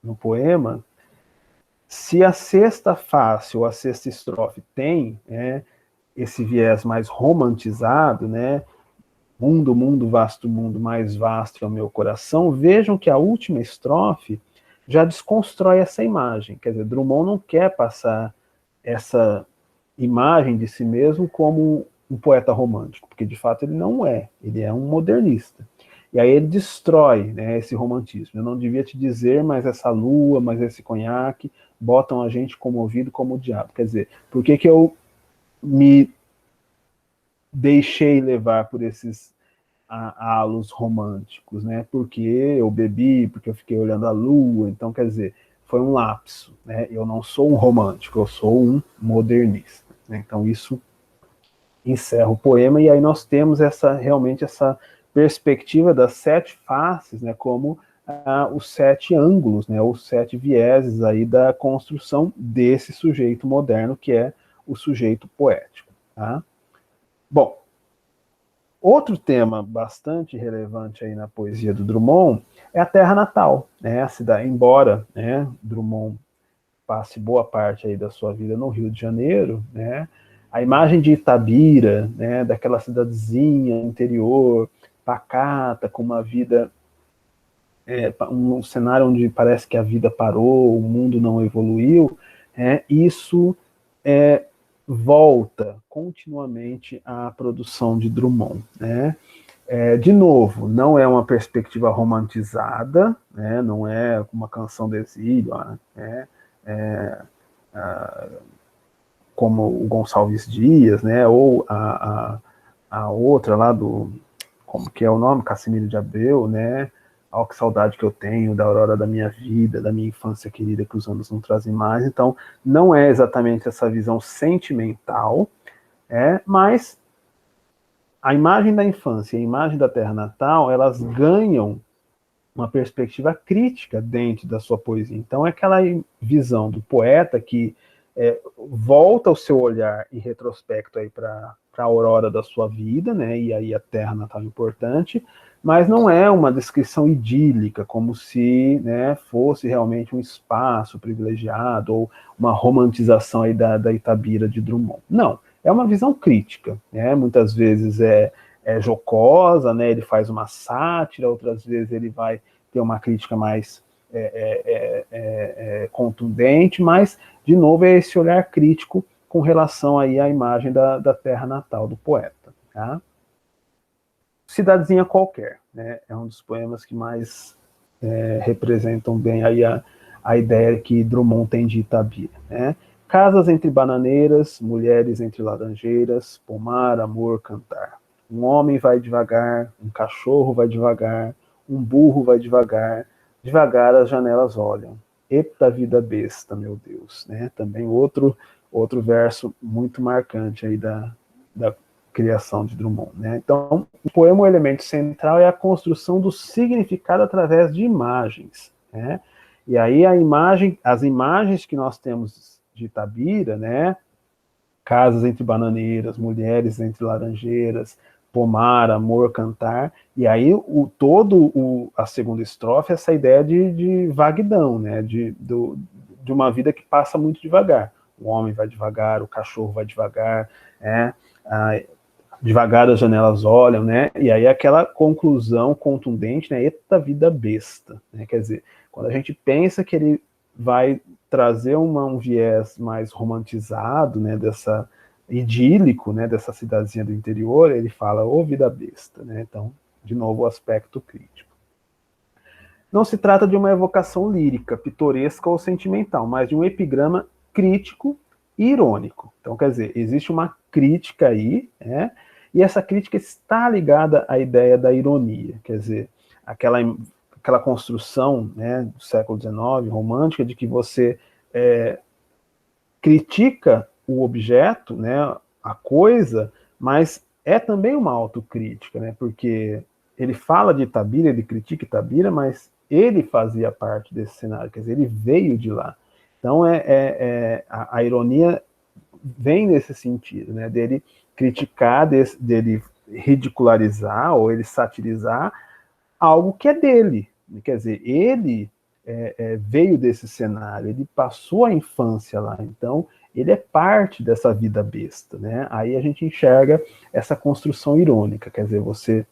no poema. Se a sexta face ou a sexta estrofe tem, né, esse viés mais romantizado, né, mundo, mundo, vasto mundo, mais vasto é o meu coração, vejam que a última estrofe já desconstrói essa imagem. Quer dizer, Drummond não quer passar essa imagem de si mesmo como um poeta romântico, porque de fato ele não é, ele é um modernista. E aí ele destrói, né, esse romantismo. Eu não devia te dizer, mas essa lua, mas esse conhaque, botam a gente comovido como o diabo. Quer dizer, por que eu me deixei levar por esses halos românticos, né? Porque eu bebi, porque eu fiquei olhando a lua, então quer dizer, foi um lapso, né? Eu não sou um romântico, eu sou um modernista, né? Então isso encerra o poema e aí nós temos realmente essa perspectiva das sete faces, né? Como os sete ângulos, né? Os sete vieses aí da construção desse sujeito moderno que é o sujeito poético, tá? Bom, outro tema bastante relevante aí na poesia do Drummond é a terra natal, né? A cidade, embora, né, Drummond passe boa parte aí da sua vida no Rio de Janeiro, né? A imagem de Itabira, né, daquela cidadezinha interior, pacata, com uma vida, um cenário onde parece que a vida parou, o mundo não evoluiu, isso volta continuamente à produção de Drummond, né? De novo, não é uma perspectiva romantizada, né? Não é uma canção do exílio, como o Gonçalves Dias, né? Ou a outra lá como que é o nome? Cassimiro de Abreu, né? Ó, que saudade que eu tenho da aurora da minha vida, da minha infância querida, que os anos não trazem mais. Então, não é exatamente essa visão sentimental, mas a imagem da infância e a imagem da terra natal, elas ganham uma perspectiva crítica dentro da sua poesia. Então, é aquela visão do poeta que volta o seu olhar em retrospecto aí para a aurora da sua vida, né? E aí a terra natal é importante, mas não é uma descrição idílica, como se, né, fosse realmente um espaço privilegiado ou uma romantização aí da Itabira de Drummond. Não, é uma visão crítica, né? Muitas vezes é jocosa, né? Ele faz uma sátira, outras vezes ele vai ter uma crítica mais contundente, mas, de novo, é esse olhar crítico com relação aí à imagem da terra natal do poeta. Tá? Cidadezinha Qualquer, né? É um dos poemas que mais representam bem aí a ideia que Drummond tem de Itabira, né? Casas entre bananeiras, mulheres entre laranjeiras, pomar, amor, cantar. Um homem vai devagar, um cachorro vai devagar, um burro vai devagar, devagar as janelas olham. Eita vida besta, meu Deus, né? Também outro verso muito marcante aí da criação de Drummond, né? Então, o poema, o elemento central é a construção do significado através de imagens, né? E aí as imagens que nós temos de Itabira, né? Casas entre bananeiras, mulheres entre laranjeiras, pomar, amor, cantar, e aí a segunda estrofe, essa ideia de vaguidão, né? De uma vida que passa muito devagar. O homem vai devagar, o cachorro vai devagar, devagar as janelas olham, né? E aí aquela conclusão contundente, né? Eita vida besta, né? Quer dizer, quando a gente pensa que ele vai trazer um viés mais romantizado, né? Dessa idílico, né? Dessa cidadezinha do interior, ele fala, ô vida besta, né? Então, de novo, o aspecto crítico. Não se trata de uma evocação lírica, pitoresca ou sentimental, mas de um epigrama crítico e irônico. Então, quer dizer, existe uma crítica aí, né? E essa crítica está ligada à ideia da ironia, quer dizer, aquela construção, né, do século XIX, romântica, de que você critica o objeto, né, a coisa, mas é também uma autocrítica, né? Porque ele fala de Itabira, ele critica Itabira, mas ele fazia parte desse cenário, quer dizer, ele veio de lá. Então, a ironia vem nesse sentido, né? Dele criticar, dele ridicularizar ou ele satirizar algo que é dele. Quer dizer, ele veio desse cenário, ele passou a infância lá, então ele é parte dessa vida besta, né? Aí a gente enxerga essa construção irônica, quer dizer, você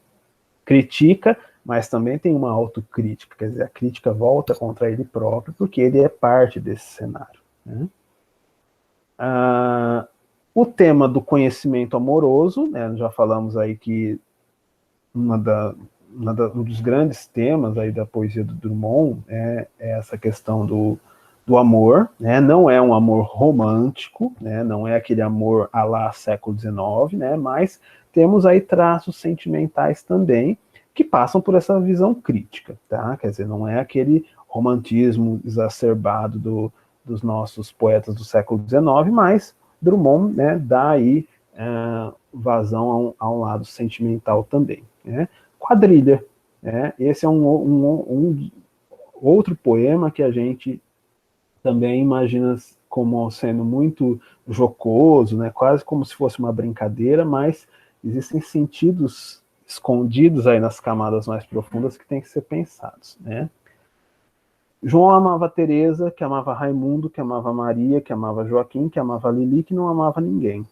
critica, mas também tem uma autocrítica, quer dizer, a crítica volta contra ele próprio, porque ele é parte desse cenário, né? O tema do conhecimento amoroso, né, já falamos aí que um dos grandes temas aí da poesia do Drummond é essa questão do amor, né? Não é um amor romântico, né? Não é aquele amor à lá século XIX, né? Mas temos aí traços sentimentais também que passam por essa visão crítica, tá? Quer dizer, não é aquele romantismo exacerbado dos nossos poetas do século XIX, mas Drummond, né, dá aí vazão a um lado sentimental também, né? Quadrilha, né? Esse é um outro poema que a gente também imagina como sendo muito jocoso, né? Quase como se fosse uma brincadeira, mas existem sentidos escondidos aí nas camadas mais profundas que têm que ser pensados, né? João amava Teresa, que amava Raimundo, que amava Maria, que amava Joaquim, que amava Lili, que não amava ninguém.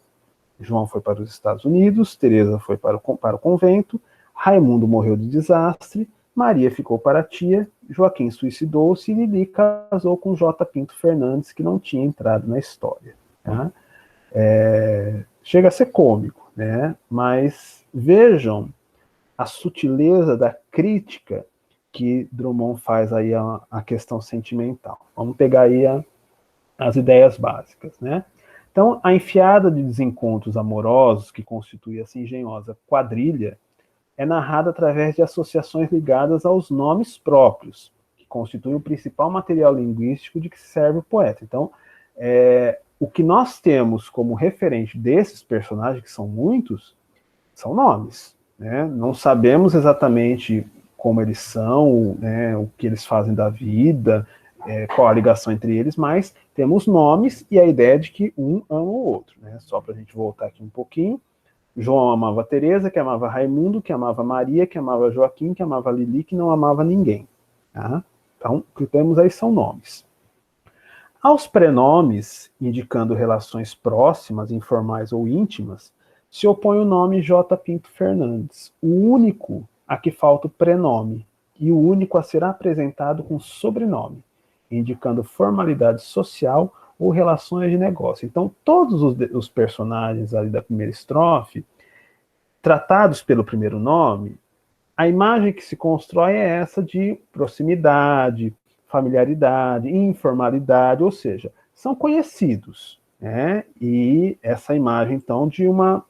João foi para os Estados Unidos, Teresa foi para o convento, Raimundo morreu de desastre, Maria ficou para a tia, Joaquim suicidou-se e Lili casou com J. Pinto Fernandes, que não tinha entrado na história. Tá? Chega a ser cômico, né? Mas vejam a sutileza da crítica que Drummond faz aí a questão sentimental. Vamos pegar aí as ideias básicas, né? Então, a enfiada de desencontros amorosos que constitui essa engenhosa quadrilha é narrada através de associações ligadas aos nomes próprios, que constituem o principal material linguístico de que serve o poeta. Então, o que nós temos como referente desses personagens, que são muitos, são nomes, né? Não sabemos exatamente como eles são, né, o que eles fazem da vida, qual a ligação entre eles, mas temos nomes e a ideia de que um ama o outro, né? Só para a gente voltar aqui um pouquinho. João amava Teresa, que amava Raimundo, que amava Maria, que amava Joaquim, que amava Lili, que não amava ninguém. Tá? Então, o que temos aí são nomes. Aos prenomes, indicando relações próximas, informais ou íntimas, se opõe o nome J. Pinto Fernandes, o único a que falta o prenome e o único a ser apresentado com sobrenome, indicando formalidade social ou relações de negócio. Então, todos os personagens ali da primeira estrofe, tratados pelo primeiro nome, a imagem que se constrói é essa de proximidade, familiaridade, informalidade, ou seja, são conhecidos, né? E essa imagem, então, de uma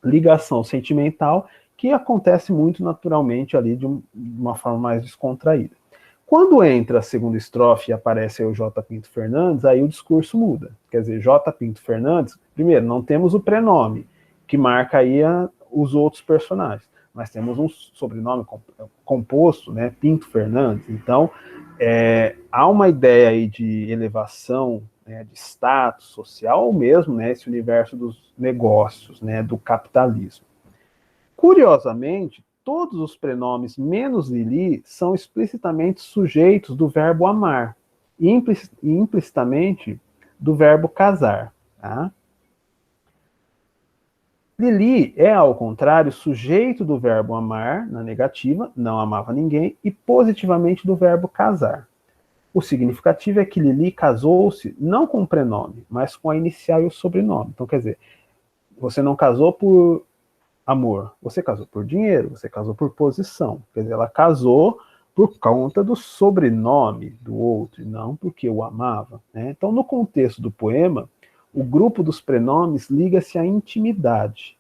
ligação sentimental que acontece muito naturalmente ali de uma forma mais descontraída. Quando entra a segunda estrofe e aparece aí o J. Pinto Fernandes, aí o discurso muda. Quer dizer, J. Pinto Fernandes, primeiro, não temos o prenome, que marca aí os outros personagens, mas temos um sobrenome composto, né, Pinto Fernandes. Então, há uma ideia aí de elevação, né, de status social, ou mesmo, né, esse universo dos negócios, né, do capitalismo. Curiosamente, todos os prenomes menos Lili são explicitamente sujeitos do verbo amar e implicitamente do verbo casar. Tá? Lili é, ao contrário, sujeito do verbo amar, na negativa, não amava ninguém, e positivamente do verbo casar. O significativo é que Lili casou-se não com o prenome, mas com a inicial e o sobrenome. Então, quer dizer, você não casou por amor, você casou por dinheiro, você casou por posição. Quer dizer, ela casou por conta do sobrenome do outro, e não porque o amava. Né? Então, no contexto do poema, o grupo dos prenomes liga-se à intimidade,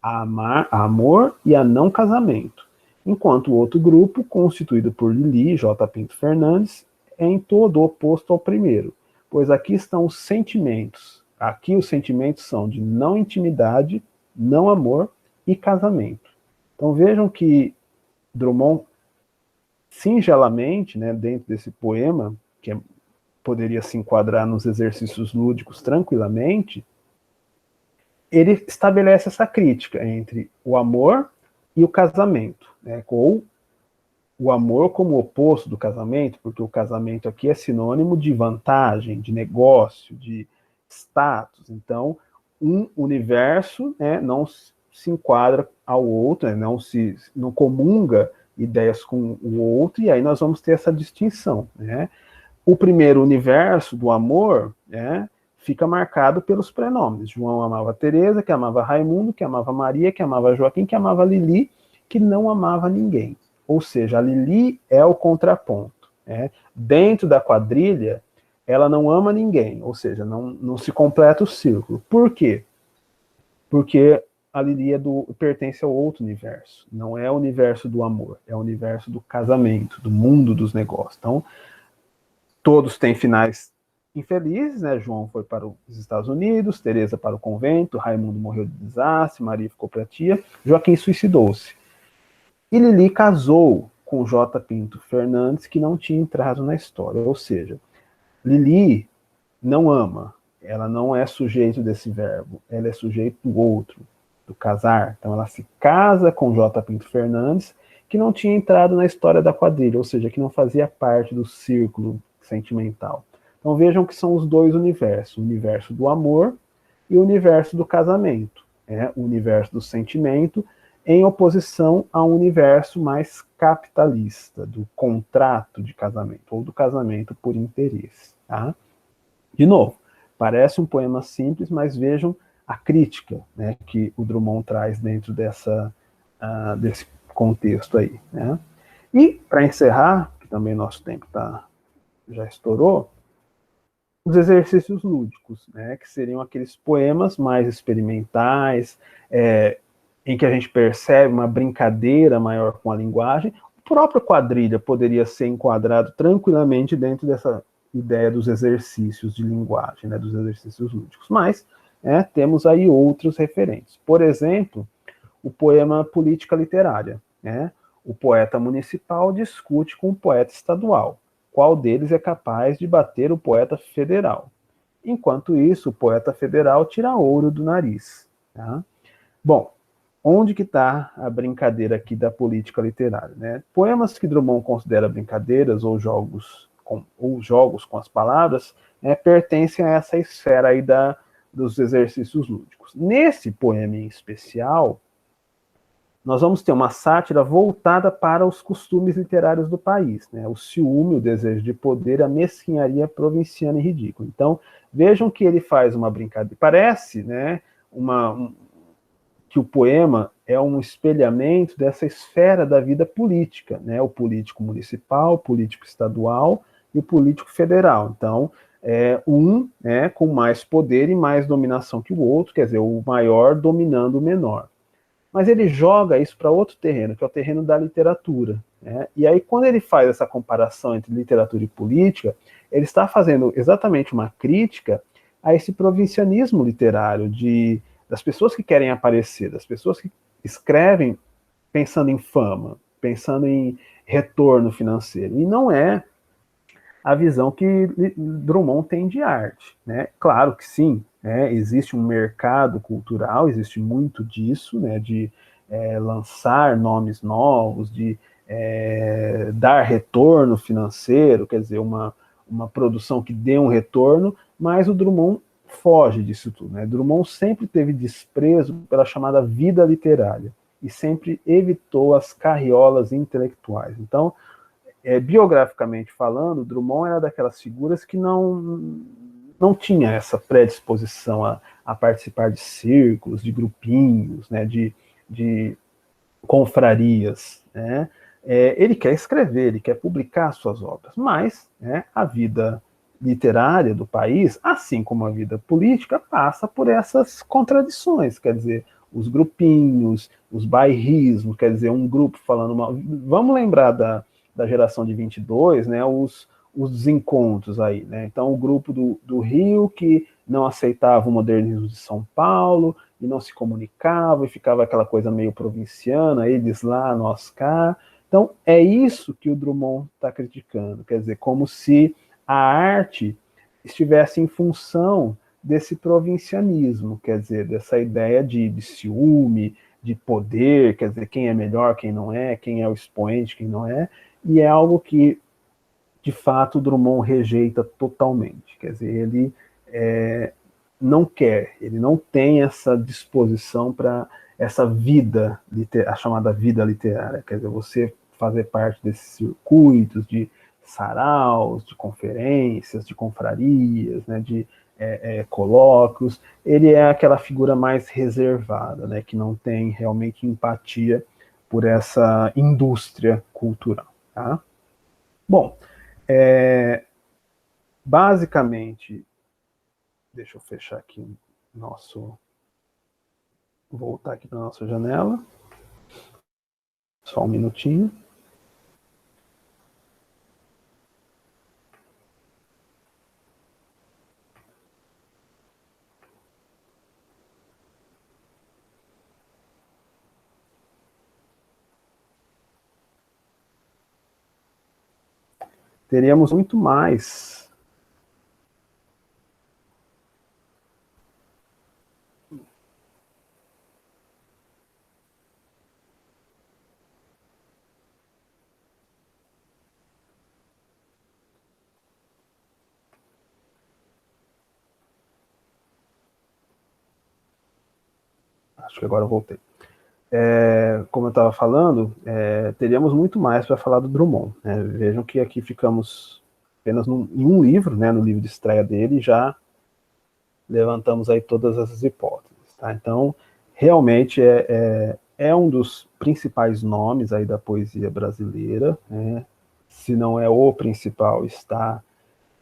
a amor e a não casamento, enquanto o outro grupo, constituído por Lili, J. Pinto Fernandes, é em todo oposto ao primeiro, pois aqui estão os sentimentos. Aqui os sentimentos são de não intimidade, não amor e casamento. Então vejam que Drummond, singelamente, né, dentro desse poema, que poderia se enquadrar nos exercícios lúdicos tranquilamente, ele estabelece essa crítica entre o amor e o casamento, né, ou o amor como oposto do casamento, porque o casamento aqui é sinônimo de vantagem, de negócio, de status. Então, um universo, né, não se enquadra ao outro, né, não comunga ideias com o outro, e aí nós vamos ter essa distinção, né? O primeiro universo do amor, né, fica marcado pelos prenomes. João amava Teresa, que amava Raimundo, que amava Maria, que amava Joaquim, que amava Lili, que não amava ninguém. Ou seja, a Lili é o contraponto, né? Dentro da quadrilha, ela não ama ninguém, ou seja, não se completa o círculo. Por quê? Porque a Lili pertence ao outro universo. Não é o universo do amor, é o universo do casamento, do mundo dos negócios. Então, todos têm finais infelizes, né? João foi para os Estados Unidos, Teresa para o convento, Raimundo morreu de desastre, Maria ficou para a tia, Joaquim suicidou-se. E Lili casou com J. Pinto Fernandes, que não tinha entrado na história. Ou seja, Lili não ama, ela não é sujeito desse verbo, ela é sujeito do outro, do casar. Então ela se casa com J. Pinto Fernandes, que não tinha entrado na história da quadrilha, ou seja, que não fazia parte do círculo sentimental. Então vejam que são os dois universos, o universo do amor e o universo do casamento, né? O universo do sentimento em oposição a um universo mais capitalista, do contrato de casamento, ou do casamento por interesse. Tá? De novo, parece um poema simples, mas vejam a crítica, né, que o Drummond traz dentro desse contexto aí. Né? E, para encerrar, que também nosso tempo já estourou, os exercícios lúdicos, né, que seriam aqueles poemas mais experimentais, em que a gente percebe uma brincadeira maior com a linguagem. O próprio quadrilha poderia ser enquadrado tranquilamente dentro dessa ideia dos exercícios de linguagem, né, dos exercícios lúdicos. Mas temos aí outros referentes. Por exemplo, o poema Política Literária. Né? O poeta municipal discute com o poeta estadual. Qual deles é capaz de bater o poeta federal? Enquanto isso, o poeta federal tira ouro do nariz. Tá? Bom, onde que está a brincadeira aqui da política literária? Né? Poemas que Drummond considera brincadeiras ou jogos com as palavras pertencem a essa esfera aí dos exercícios lúdicos. Nesse poema em especial, nós vamos ter uma sátira voltada para os costumes literários do país, né? O ciúme, o desejo de poder, a mesquinharia provinciana e ridícula. Então, vejam que ele faz uma brincadeira. Parece, né, que o poema é um espelhamento dessa esfera da vida política, né? O político municipal, o político estadual e o político federal. Então, com mais poder e mais dominação que o outro, quer dizer, o maior dominando o menor. Mas ele joga isso para outro terreno, que é o terreno da literatura. Né? E aí, quando ele faz essa comparação entre literatura e política, ele está fazendo exatamente uma crítica a esse provincianismo literário das pessoas que querem aparecer, das pessoas que escrevem pensando em fama, pensando em retorno financeiro. E não é a visão que Drummond tem de arte. Né? Claro que sim, existe um mercado cultural, existe muito disso, né, de lançar nomes novos, de dar retorno financeiro, quer dizer, uma produção que dê um retorno, mas o Drummond foge disso tudo. Né? Drummond sempre teve desprezo pela chamada vida literária e sempre evitou as carriolas intelectuais. Então, biograficamente falando, Drummond era daquelas figuras que não tinha essa predisposição a participar de círculos, de grupinhos, né, de confrarias. Né? Ele quer escrever, ele quer publicar suas obras, mas a vida literária do país, assim como a vida política, passa por essas contradições, quer dizer, os grupinhos, os bairrismos, quer dizer, um grupo falando mal. Vamos lembrar da geração de 22, né, os desencontros aí, né? Então, o grupo do Rio que não aceitava o modernismo de São Paulo, e não se comunicavam, e ficava aquela coisa meio provinciana, eles lá, nós cá. Então, é isso que o Drummond está criticando, quer dizer, como se a arte estivesse em função desse provincianismo, quer dizer, dessa ideia de ciúme, de poder, quer dizer, quem é melhor, quem não é, quem é o expoente, quem não é, e é algo que, de fato, Drummond rejeita totalmente, quer dizer, ele não quer, ele não tem essa disposição para essa vida, a chamada vida literária, quer dizer, você fazer parte desses circuitos de saraus, de conferências, de confrarias, né, de colóquios, ele é aquela figura mais reservada, né, que não tem realmente empatia por essa indústria cultural. Tá? Bom, basicamente, deixa eu fechar aqui nosso. Voltar aqui para a nossa janela. Só um minutinho. Teríamos muito mais. Acho que agora eu voltei. Como eu estava falando, teríamos muito mais para falar do Drummond. Né? Vejam que aqui ficamos apenas em um livro, né, no livro de estreia dele, já levantamos aí todas essas hipóteses. Tá? Então, realmente é um dos principais nomes aí da poesia brasileira, né? Se não é o principal, está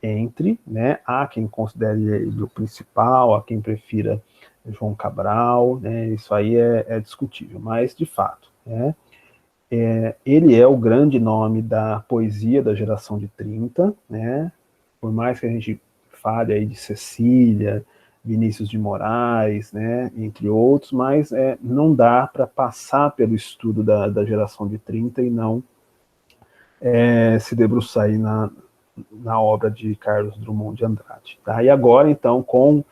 entre, né? Há quem considere ele o principal, há quem prefira João Cabral, né? Isso aí é discutível, mas de fato, né? Ele é o grande nome da poesia da geração de 30, né? Por mais que a gente fale aí de Cecília, Vinícius de Moraes, né, entre outros, mas não dá para passar pelo estudo da geração de 30 e não se debruçar aí na obra de Carlos Drummond de Andrade. Tá? E agora, então, com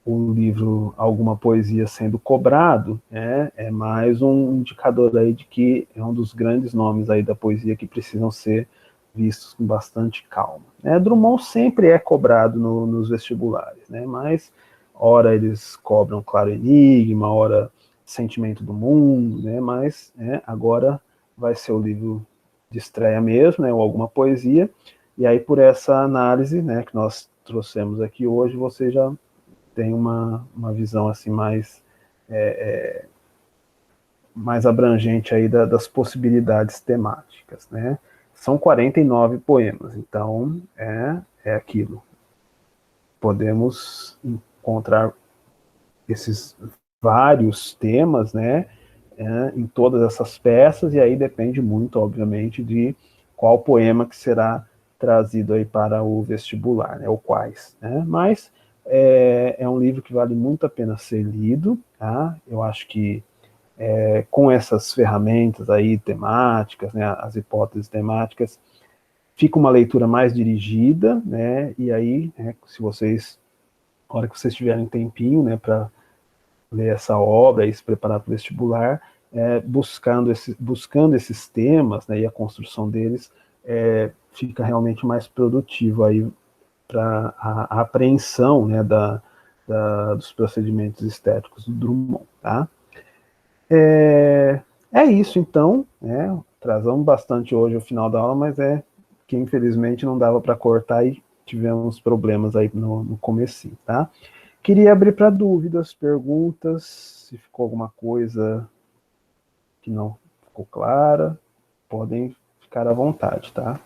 o livro Alguma Poesia sendo cobrado, é mais um indicador aí de que é um dos grandes nomes aí da poesia que precisam ser vistos com bastante calma. Drummond sempre é cobrado nos vestibulares, né? Mas ora eles cobram Claro Enigma, ora Sentimento do Mundo, né? Mas agora vai ser o livro de estreia mesmo, né? Ou Alguma Poesia, e aí por essa análise, né, que nós trouxemos aqui hoje, você já tem uma visão assim mais abrangente aí das possibilidades temáticas, né? São 49 poemas, então é aquilo. Podemos encontrar esses vários temas, né, em todas essas peças, e aí depende muito, obviamente, de qual poema que será trazido aí para o vestibular, né, ou quais, né? Mas é um livro que vale muito a pena ser lido, tá? Eu acho que com essas ferramentas aí temáticas, né, as hipóteses temáticas, fica uma leitura mais dirigida, né? E aí, se vocês, na hora que vocês tiverem tempinho, né, para ler essa obra e se preparar para o vestibular, buscando esses temas, né, e a construção deles, fica realmente mais produtivo aí para a apreensão, né, dos procedimentos estéticos do Drummond, tá? É isso, então, né? Trazamos bastante hoje o final da aula, mas que infelizmente não dava para cortar e tivemos problemas aí no comecinho, tá? Queria abrir para dúvidas, perguntas, se ficou alguma coisa que não ficou clara, podem ficar à vontade, tá?